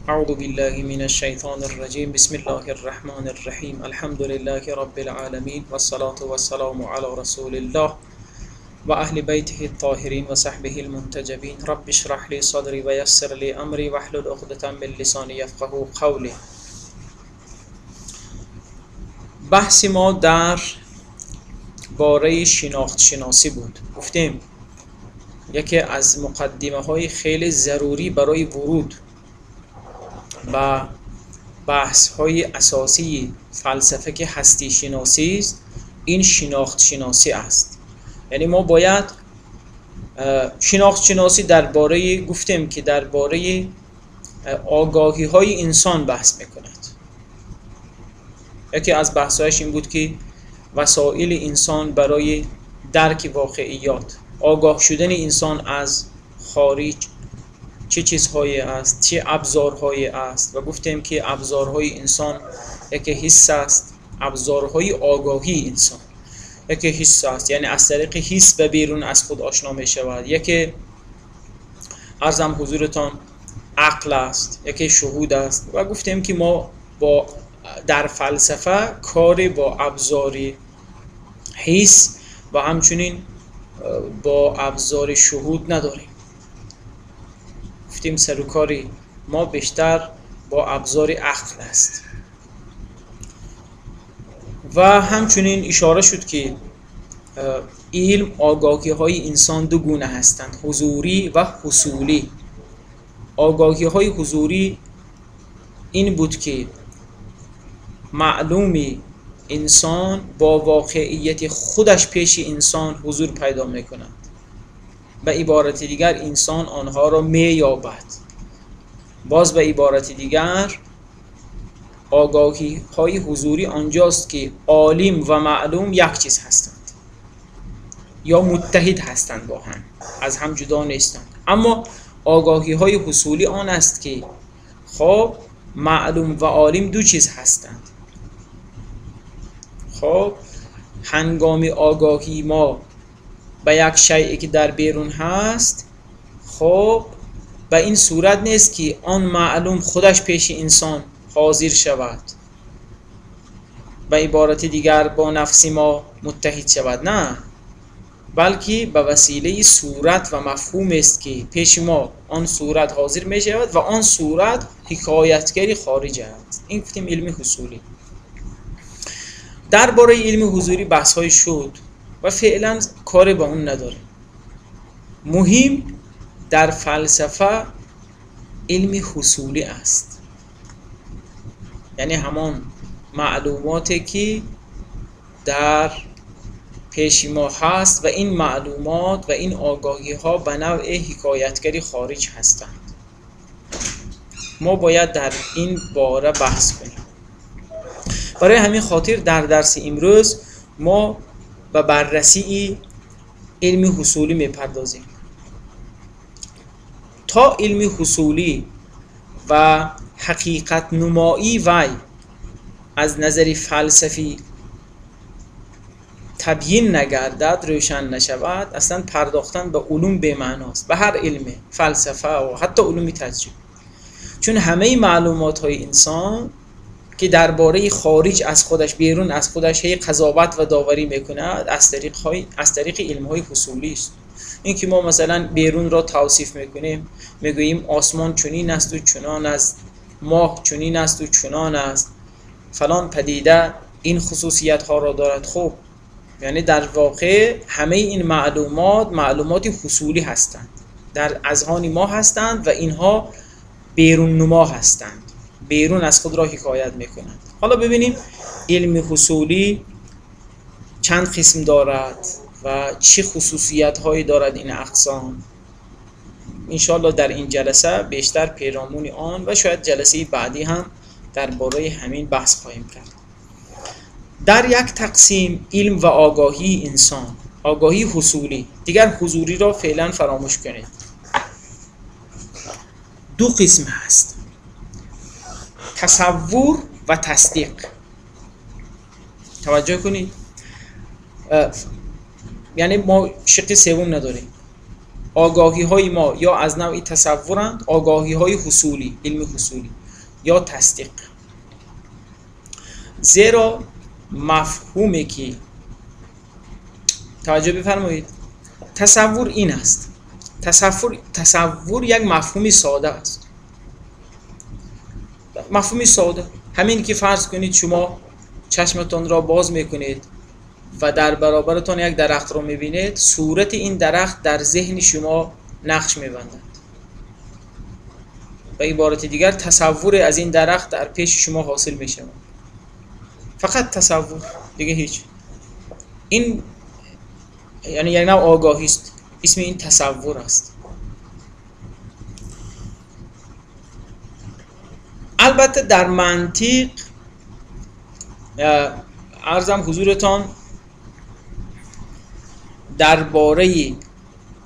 اعوذ بالله من الشیطان الرجیم بسم الله الرحمن الرحیم الحمد لله رب العالمین والصلاة والسلام علی رسول الله و اهل بیته الطاهرین و صحبه المنتجبین. رب اشرح لی صدری و یسر لی امری واحلل عقدة من لسانی یفقهوا قولی. بحث ما در باره شناخت شناسی بود. گفتیم یکی از مقدمه های خیلی ضروری برای ورود و بحث های اساسی فلسفه که هستی شناسی است، این شناخت شناسی است. یعنی ما باید شناخت شناسی درباره، گفتیم که درباره آگاهی های انسان بحث میکند. یکی از بحثایش این بود که وسایل انسان برای درک واقعیات، آگاه شدن انسان از خارج چه چیزهایی است، چه ابزارهایی است، و گفتیم که ابزارهای انسان یکی حس است، ابزارهای آگاهی انسان یکی حس است، یعنی از طریق حس به بیرون از خود آشنا می شود. یکی عرضم حضورتان عقل است، یکی شهود است. و گفتیم که ما در فلسفه کار با ابزار حس و همچنین با ابزار شهود نداریم. گفتیم سروکاری ما بیشتر با ابزار عقل است. و همچنین اشاره شد که علم، آگاهی های انسان دو گونه هستند، حضوری و حصولی. آگاهی های حضوری این بود که معلوم انسان با واقعیت خودش پیش انسان حضور پیدا میکند. به عبارت دیگر انسان آنها را مییابد. باز به عبارت دیگر آگاهی های حضوری آنجاست که عالم و معلوم یک چیز هستند یا متحد هستند، با هم از هم جدا نیستند. اما آگاهی های حصولی آن است که خب معلوم و عالم دو چیز هستند. خب هنگام آگاهی ما به یک شیئی که در بیرون هست، خب به این صورت نیست که آن معلوم خودش پیش انسان حاضر شود، به عبارت دیگر با نفس ما متحد شود، نه، بلکه به وسیله صورت و مفهوم است که پیش ما آن صورت حاضر می شود و آن صورت حکایتگری خارج است. این گفتیم علم حصولی. درباره علم حضوری بحث های شد و فعلا کار با اون نداره. مهم در فلسفه علم حصولی است، یعنی همان معلوماتی که در پیش ما هست و این معلومات و این آگاهی ها به نوع حکایتگری خارج هستند. ما باید در این باره بحث کنیم. برای همین خاطر در درس امروز ما به بررسی علم حصولی میپردازیم. تا علم حصولی و حقیقت نمایی وی از نظر فلسفی تبیین نگردد، روشن نشود، اصلا پرداختن به علوم به معناست، به هر علم، فلسفه و حتی علوم تجربه. چون همه معلومات های انسان که درباره خارج از خودش، بیرون از خودش هی قضاوت و داوری میکند از طریق علم های حصولی است. این که ما مثلا بیرون را توصیف میکنیم، میگوییم آسمان چنین است و چنان است، ماه چنین است و چنان است، فلان پدیده این خصوصیت ها را دارد. خب یعنی در واقع همه این معلومات حصولی هستند، در اذهان ما هستند و اینها بیرون نما هستند، بیرون از خود را حکایت میکنند. حالا ببینیم علم حصولی چند قسم دارد و چه خصوصیت هایی دارد این اقسام. انشاءالله در این جلسه بیشتر پیرامون آن و شاید جلسه بعدی هم درباره همین بحث خواهیم کرد. در یک تقسیم علم و آگاهی انسان، آگاهی حصولی، دیگر حضوری را فعلا فراموش کنید. دو قسم هست، تصور و تصدیق. توجه کنید، یعنی ما شق سوم نداریم. آگاهی های ما یا از نوعی تصورند، آگاهی های حصولی، علم حصولی یا تصدیق. زیرا مفهومی که توجه بفرمایید، تصور این است، تصور یک مفهومی ساده است، مفهومی ساده. همین که فرض کنید شما چشمتون را باز میکنید و در برابرتون یک درخت رو میبینید، صورت این درخت در ذهن شما نقش میبندد. به عبارت دیگر تصور از این درخت در پیش شما حاصل میشه. فقط تصور، دیگه هیچ. این یعنی یک نوع آگاهی است، اسم این تصور است. البته در منطق عرضم حضورتان درباره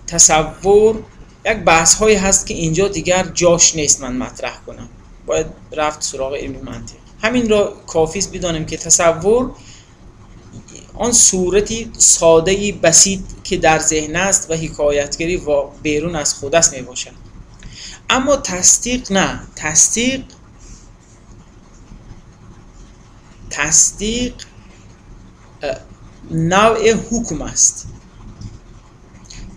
تصور یک بحث هایی هست که اینجا دیگر جاش نیست من مطرح کنم، باید رفت سراغ علم منطق. همین را کافی است بدانیم که تصور آن صورتی ساده‌ای بسیط که در ذهن است و حکایتگری و بیرون از خود است می باشد. اما تصدیق نه. تصدیق نوع حکم است،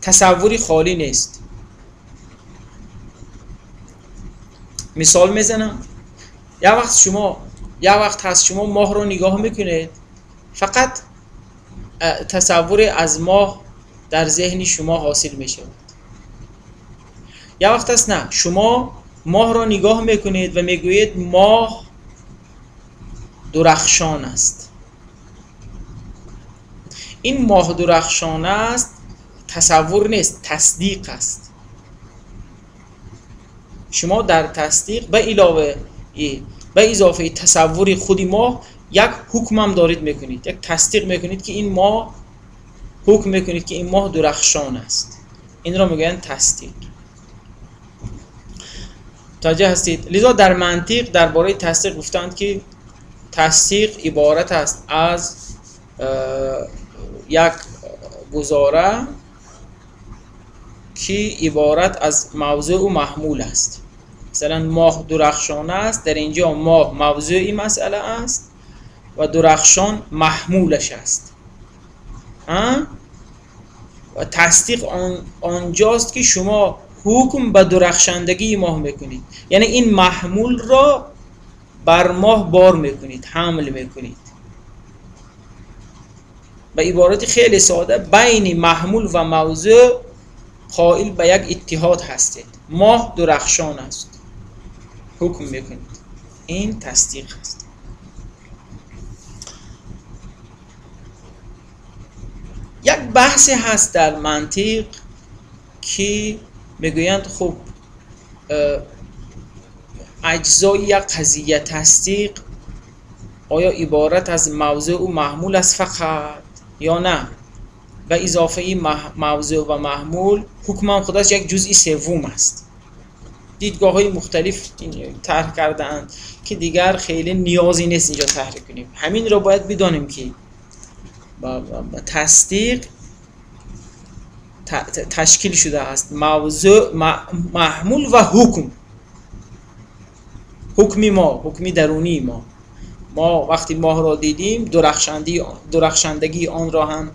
تصوری خالی نیست. مثال میزنم، یک وقت هست شما ماه رو نگاه میکنید، فقط تصور از ماه در ذهن شما حاصل میشه. یک وقت هست نه، شما ماه رو نگاه میکنید و میگویید ماه درخشان است. این ماه درخشان است تصور نیست، تصدیق است. شما در تصدیق به اضافه تصوری خودی ماه یک حکم هم دارید میکنید، یک تصدیق میکنید که این ماه، حکم میکنید که این ماه درخشان است. این را میگن تصدیق. متوجه هستید؟ لذا در منطق درباره تصدیق گفتند که تصدیق عبارت است از یک گزاره که عبارت از موضوع و محمول است. مثلا ماه درخشان است، در اینجا ماه موضوعی مسئله است و درخشان محمولش است. و تصدیق آنجاست که شما حکم به درخشندگی ماه میکنید، یعنی این محمول را بر ماه بار میکنید، حمل میکنید. به عبارت خیلی ساده، بین محمول و موضوع قائل به یک اتحاد هستید. ماه درخشان است، حکم میکنید. این تصدیق است. یک بحثی هست در منطق که میگویند خب اجزای یک قضیه تصدیق آیا عبارت از موضوع و محمول است فقط یا نه؟ و اضافه موضوع و محمول حکم هم خودش یک جزئی سوم است. دیدگاه های مختلف طرح کردند که دیگر خیلی نیازی نیست اینجا طرح کنیم. همین را باید بدانیم که تصدیق تشکیل شده است موضوع، محمول و حکم. حکمی ما، حکمی درونی ما وقتی ماه را دیدیم درخشندگی آن را هم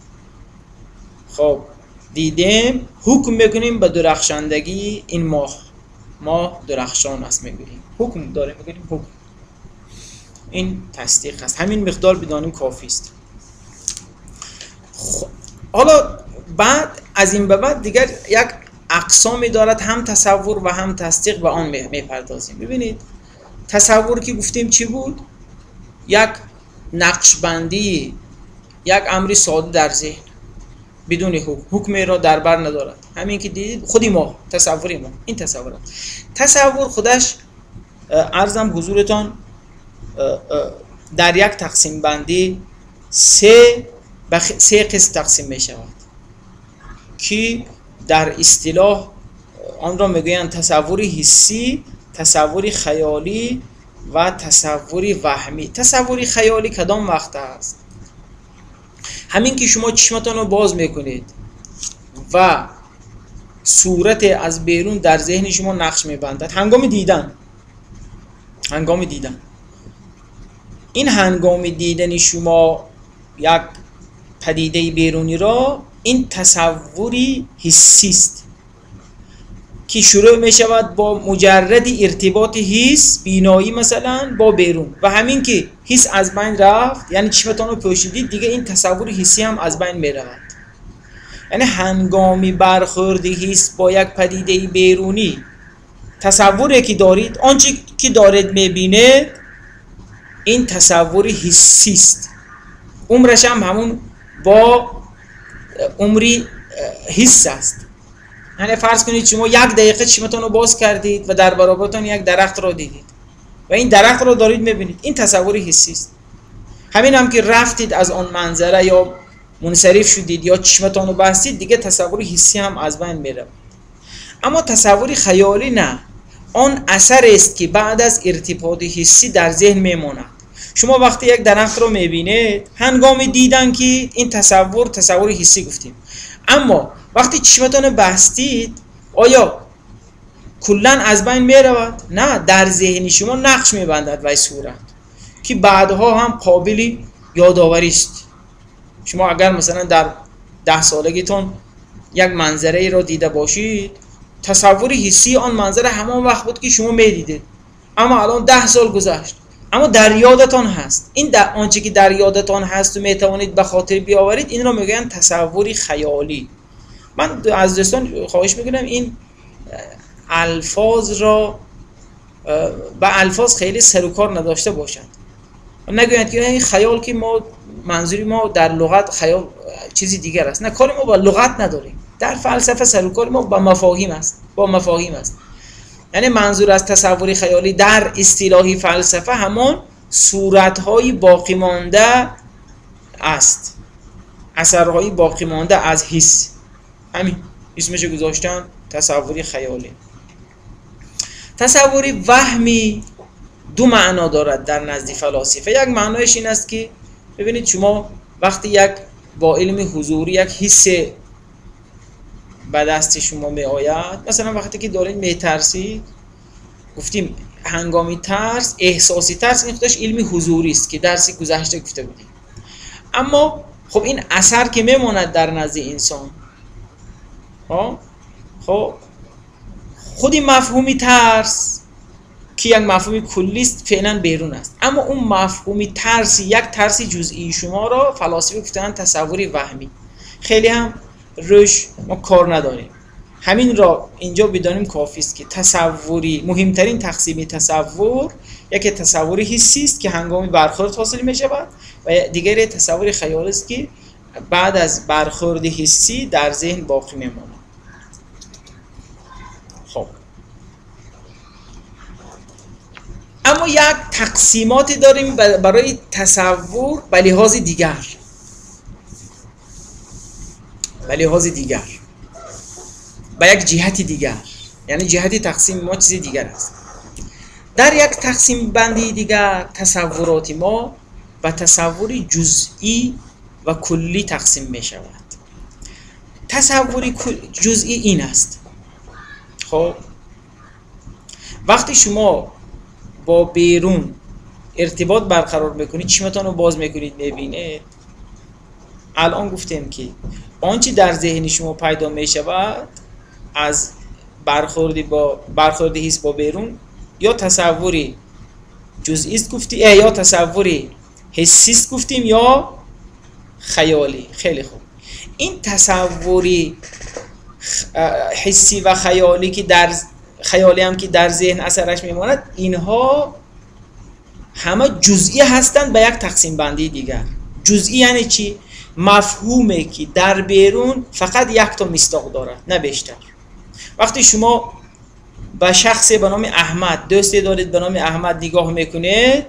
خب دیدیم، حکم میکنیم به درخشندگی این ماه درخشان است میگوییم، حکم داره میگوییم حکم. این تصدیق است. همین مقدار بدانیم کافی است. حالا بعد از این به بعد دیگر یک اقسامی دارد، هم تصور و هم تصدیق، به آن میپردازیم. ببینید تصور که گفتیم چی بود؟ یک نقش بندی، یک امری ساده در ذهن بدون حکمی را در بر ندارد. همین که دیدید خودی ما، تصوری ما، این تصورات. تصور خودش عرضم حضورتان در یک تقسیم بندی سه قسم تقسیم می شود که در اصطلاح آن را میگویند تصوری حسی، تصوری خیالی و تصوری وهمی. تصوری خیالی کدام وقت است؟ همین که شما چشمتان رو باز میکنید و صورت از بیرون در ذهن شما نقش میبندد هنگام دیدن. این هنگام دیدن شما یک پدیده بیرونی را، این تصوری حسی است که شروع می شود با مجرد ارتباط حس بینایی مثلا با بیرون، و همین که حس از بین رفت، یعنی چشمتان رو پوشیدید، دیگه این تصور حسی هم از بین می رود. یعنی هنگامی برخورد حس با یک پدیده بیرونی، تصوری که دارید، آنچه که دارید میبینید، این تصور حسی است. عمرش هم همون با عمری حس است. یعنی فرض کنید شما 1 دقیقه چشمتون رو باز کردید و در برابرتون یک درخت رو دیدید و این درخت رو دارید میبینید، این تصور حسی است. همین هم که رفتید از آن منظره یا منصرف شدید یا چشمتون رو بستید، دیگه تصور حسی هم از بین میره. اما تصور خیالی نه، آن اثر است که بعد از ارتباط حسی در ذهن میماند. شما وقتی یک درخت رو میبینید، هنگام دیدن که این تصور حسی گفتیم، اما وقتی چشمتون بستید آیا کلا از بین میرود؟ نه، در ذهن شما نقش میبندد و صورت که بعدها هم قابل یادآوری است. شما اگر مثلا در 10 سالگیتون یک منظره ای را دیده باشید، تصور حسی آن منظره همان وقت بود که شما میدیدید، اما الان 10 سال گذشت، اما در یادتان هست. این در آنچه که در یادتان هست و میتوانید به خاطر بیاورید، این را میگن تصوری خیالی. من از دوستان خواهش میکنم این الفاظ را با الفاظ خیلی سر و کار نداشته باشند. نگویند که این خیال که ما منظوری ما در لغت خیال چیزی دیگر است. نه، کاری ما با لغت نداریم. در فلسفه سر و کار ما با مفاهیم است. یعنی منظور از تصوری خیالی در اصطلاح فلسفه همان صورت‌های باقی مانده است، اثرهای باقی مانده از حس. همین اسمش گذاشتن تصوری خیالی. تصوری وهمی 2 معنا دارد در نزد فلاسفه. یک معنایش این است که ببینید شما وقتی یک با علم حضوری یک حس به دست شما می آید، مثلا وقتی که دارید می ترسید، گفتیم هنگامی ترس، احساسی ترس، این خودش علم حضوری است که درسی گذشته گفته بودیم. اما خب این اثر که میماند در نزد انسان، خب خود این مفهومی ترس که یک مفهومی کلی است فعلا بیرون است، اما اون مفهومی ترس، یک ترس جزئی شما را فلاسفه گفتن تصوری وهمی. خیلی هم روش ما کار نداریم، همین را اینجا بدانیم کافی است که تصوری، مهمترین تقسیم تصور، یک تصوری حسی است که هنگامی برخورد حاصل می شود و دیگری تصوری خیالی است که بعد از برخورد حسی در ذهن باقی می ماند. خب اما یک تقسیماتی داریم برای تصور به لحاظ دیگر. به یک جهت دیگر، یعنی جهت تقسیم ما چیز دیگر است. در یک تقسیم بندی دیگر تصورات ما به تصوری جزئی و کلی تقسیم می شود. تصوری جزئی این است، خب وقتی شما با بیرون ارتباط برقرار میکنید، چشمتان رو باز میکنید میبینید، الان گفتیم که آنچه در ذهن شما پیدا می شود از برخورد حس با بیرون، یا تصوری جزئی است گفتیم، یا تصوری حسی است گفتیم، یا خیالی. خیلی خوب، این تصوری حسی و خیالی که خیالی هم که در ذهن اثرش میماند، اینها همه جزئی هستند به یک تقسیم بندی دیگر. جزئی یعنی چی؟ مفهومی که در بیرون فقط یک تا مصداق دارد، نه بیشتر. وقتی شما به شخص به نام احمد، دوستی دارید به نام احمد نگاه میکنید،